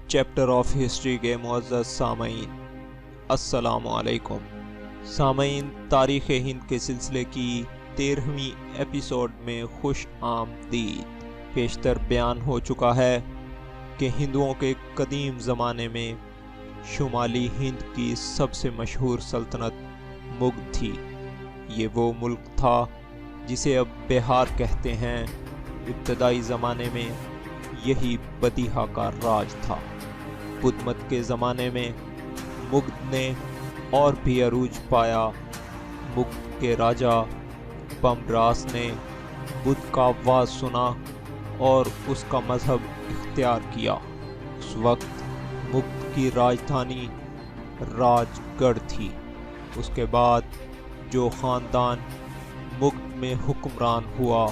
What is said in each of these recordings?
Chapter of history کے معزز سامعین، السلام علیکم۔ سامعین، تاریخ ہند کے سلسلے کی 13ویں ایپیسوڈ میں خوش آمدید۔ پیشتر بیان ہو چکا ہے کہ ہندوؤں کے قدیم زمانے میں شمالی ہند کی سب سے مشہور سلطنت مگدھ تھی۔ یہ وہ ملک تھا جسے اب بہار کہتے ہیں۔ ابتدائی زمانے میں یہی بدیہا کا راج تھا۔ بدھ مت کے زمانے میں مگدھ نے اور بھی عروج پایا۔ مگدھ کے راجا بمبراس نے بدھ کا واز سنا اور اس کا مذہب اختیار کیا۔ اس وقت مگدھ کی راجدھانی راج گڑھ تھی۔ اس کے بعد جو خاندان مگدھ میں حکمران ہوا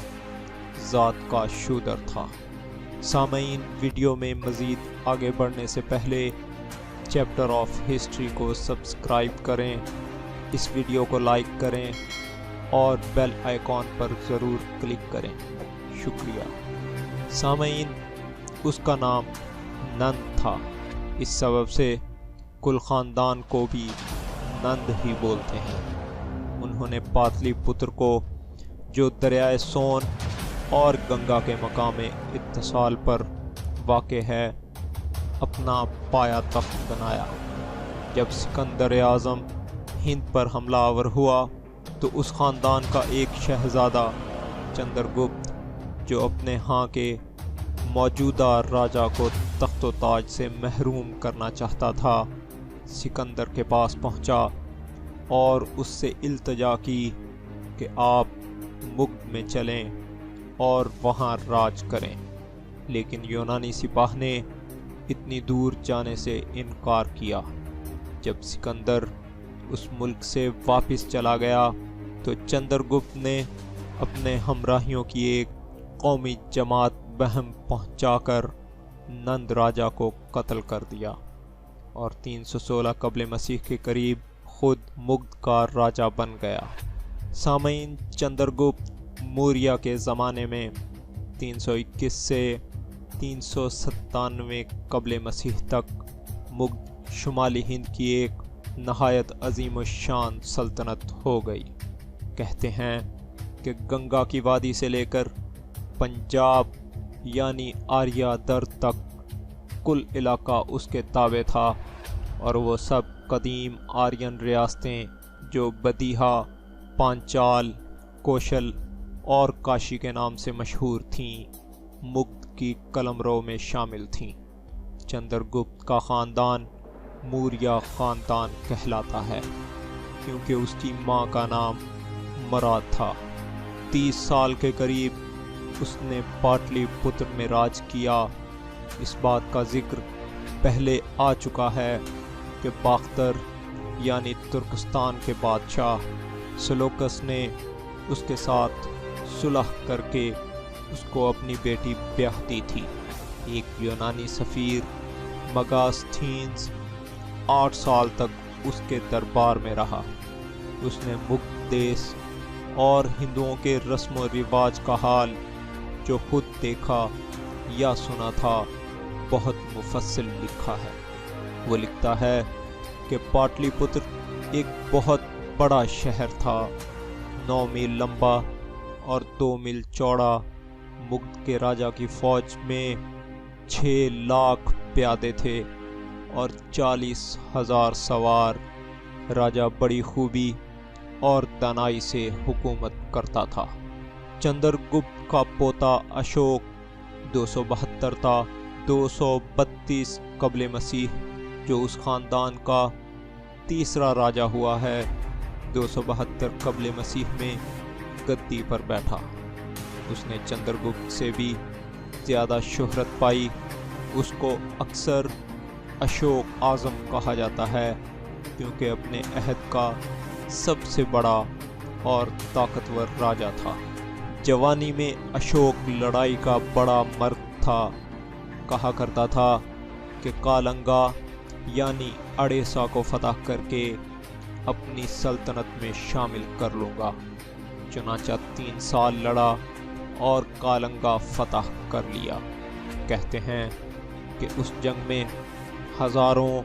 ذات کا شودر تھا۔ سامعین، ویڈیو میں مزید آگے بڑھنے سے پہلے چیپٹر آف ہسٹری کو سبسکرائب کریں، اس ویڈیو کو لائک کریں اور بیل آئیکن پر ضرور کلک کریں۔ شکریہ۔ سامعین، اس کا نام نند تھا۔ اس سبب سے کل خاندان کو بھی نند ہی بولتے ہیں۔ انہوں نے پاتلی پتر کو، جو دریائے سون اور گنگا کے مقام اتصال پر واقع ہے، اپنا پایا تخت بنایا۔ جب سکندر اعظم ہند پر حملہ آور ہوا تو اس خاندان کا ایک شہزادہ چندر گپت، جو اپنے ہاں کے موجودہ راجا کو تخت و تاج سے محروم کرنا چاہتا تھا، سکندر کے پاس پہنچا اور اس سے التجا کی کہ آپ مگدھ میں چلیں اور وہاں راج کریں، لیکن یونانی سپاہ نے اتنی دور جانے سے انکار کیا۔ جب سکندر اس ملک سے واپس چلا گیا تو چندر گپت نے اپنے ہمراہیوں کی ایک قومی جماعت بہم پہنچا کر نند راجا کو قتل کر دیا اور 316 قبل مسیح کے قریب خود مگدھ کا راجا بن گیا۔ سامعین، چندر گپت موریہ کے زمانے میں 321 سے 397 قبل مسیح تک مگدھ شمالی ہند کی ایک نہایت عظیم الشان سلطنت ہو گئی۔ کہتے ہیں کہ گنگا کی وادی سے لے کر پنجاب یعنی آریہ در تک کل علاقہ اس کے تابع تھا، اور وہ سب قدیم آرین ریاستیں جو بدیہا، پانچال، کوشل اور کاشی کے نام سے مشہور تھیں، مگدھ کی قلمرو میں شامل تھیں۔ چندر گپت کا خاندان موریہ خاندان کہلاتا ہے کیونکہ اس کی ماں کا نام مرا تھا۔ 30 سال کے قریب اس نے پاٹلی پتر میں راج کیا۔ اس بات کا ذکر پہلے آ چکا ہے کہ باختر یعنی ترکستان کے بادشاہ سلوکس نے اس کے ساتھ صلح کر کے اس کو اپنی بیٹی بیاہ دی تھی۔ ایک یونانی سفیر مگاستھینز 8 سال تک اس کے دربار میں رہا۔ اس نے مگدھ دیس اور ہندوؤں کے رسم و رواج کا حال جو خود دیکھا یا سنا تھا بہت مفصل لکھا ہے۔ وہ لکھتا ہے کہ پاٹلی پتر ایک بہت بڑا شہر تھا، 9 میل لمبا اور 2 میل چوڑا۔ مگدھ کے راجا کی فوج میں 6 لاکھ پیادے تھے اور 40,000 سوار۔ راجا بڑی خوبی اور دانائی سے حکومت کرتا تھا۔ چندر گپت کا پوتا اشوک 272 تھا، 232 قبل مسیح، جو اس خاندان کا تیسرا راجا ہوا ہے۔ 272 قبل مسیح میں گدی پر بیٹھا۔ اس نے چندر گپت سے بھی زیادہ شہرت پائی۔ اس کو اکثر اشوک اعظم کہا جاتا ہے کیونکہ اپنے عہد کا سب سے بڑا اور طاقتور راجا تھا۔ جوانی میں اشوک لڑائی کا بڑا مرد تھا۔ کہا کرتا تھا کہ کالنگا یعنی اڑیسہ کو فتح کر کے اپنی سلطنت میں شامل کر لوں گا۔ چنانچہ 3 سال لڑا اور کالنگا فتح کر لیا۔ کہتے ہیں کہ اس جنگ میں ہزاروں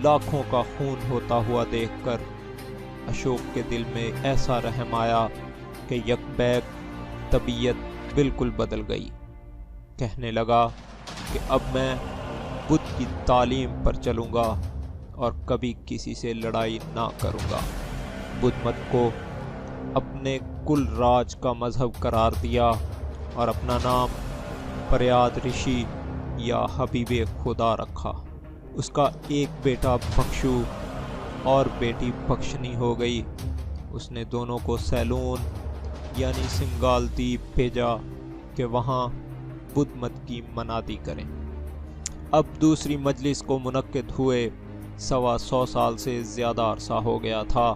لاکھوں کا خون ہوتا ہوا دیکھ کر اشوک کے دل میں ایسا رحم آیا کہ یک بیک طبیعت بالکل بدل گئی۔ کہنے لگا کہ اب میں بدھ کی تعلیم پر چلوں گا اور کبھی کسی سے لڑائی نہ کروں گا۔ بدھ مت کو اپنے کل راج کا مذہب قرار دیا اور اپنا نام پریاد رشی یا حبیب خدا رکھا۔ اس کا ایک بیٹا بھکشو اور بیٹی بھکشنی ہو گئی۔ اس نے دونوں کو سیلون یعنی سنگال دیپ بھیجا کہ وہاں بدھ مت کی منادی کریں۔ اب دوسری مجلس کو منعقد ہوئے 125 سال سے زیادہ عرصہ ہو گیا تھا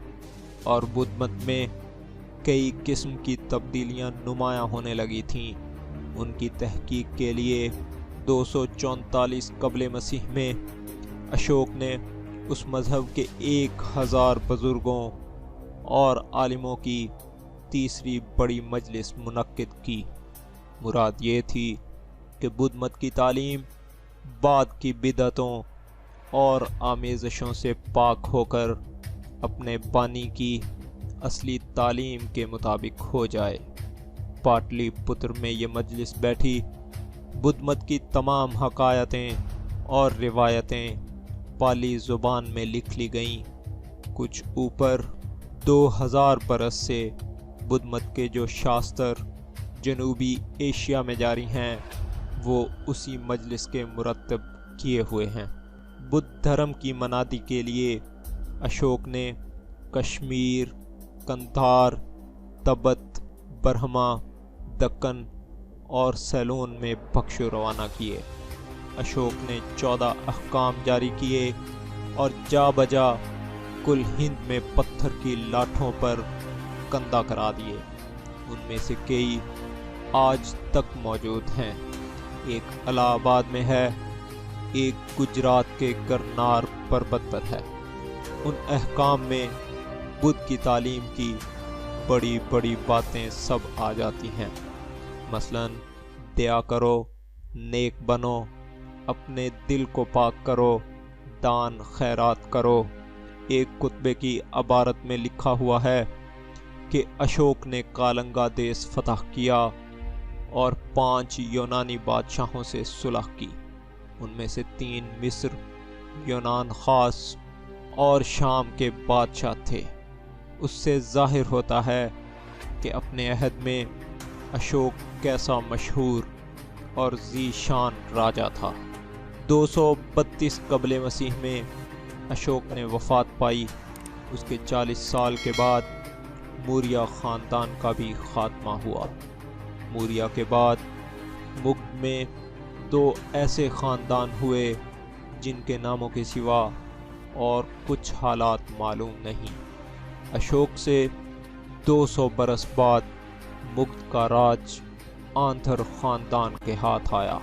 اور بدھ مت میں کئی قسم کی تبدیلیاں نمایاں ہونے لگی تھیں۔ ان کی تحقیق کے لیے 244 قبل مسیح میں اشوک نے اس مذہب کے 1000 بزرگوں اور عالموں کی تیسری بڑی مجلس منعقد کی۔ مراد یہ تھی کہ بدھ مت کی تعلیم بعد کی بدعتوں اور آمیزشوں سے پاک ہو کر اپنے بانی کی اصلی تعلیم کے مطابق ہو جائے۔ پاٹلی پتر میں یہ مجلس بیٹھی۔ بدھ مت کی تمام حکایتیں اور روایتیں پالی زبان میں لکھ لی گئیں۔ کچھ اوپر 2000 برس سے بدھ مت کے جو شاستر جنوبی ایشیا میں جاری ہیں وہ اسی مجلس کے مرتب کیے ہوئے ہیں۔ بدھ دھرم کی منادی کے لیے اشوک نے کشمیر، کندھار، تبت، برہما، دکن اور سیلون میں بھکشو روانہ کیے۔ اشوک نے 14 احکام جاری کیے اور جا بجا کل ہند میں پتھر کی لاٹھوں پر کندہ کرا دیے۔ ان میں سے کئی آج تک موجود ہیں۔ ایک الہ آباد میں ہے، ایک گجرات کے گرنار پربت پر ہے۔ ان احکام میں بدھ کی تعلیم کی بڑی بڑی باتیں سب آ جاتی ہیں۔ مثلا دیا کرو، نیک بنو، اپنے دل کو پاک کرو، دان خیرات کرو۔ ایک کتبے کی عبارت میں لکھا ہوا ہے کہ اشوک نے کالنگا دیس فتح کیا اور 5 یونانی بادشاہوں سے صلح کی۔ ان میں سے 3 مصر، یونان خاص اور شام کے بادشاہ تھے۔ اس سے ظاہر ہوتا ہے کہ اپنے عہد میں اشوک کیسا مشہور اور ذی شان راجا تھا۔ 232 قبل مسیح میں اشوک نے وفات پائی۔ اس کے 40 سال کے بعد موریہ خاندان کا بھی خاتمہ ہوا۔ موریہ کے بعد مگدھ میں 2 ایسے خاندان ہوئے جن کے ناموں کے سوا اور کچھ حالات معلوم نہیں۔ اشوک سے 200 برس بعد مگدھ کا راج آندھر خاندان کے ہاتھ آیا۔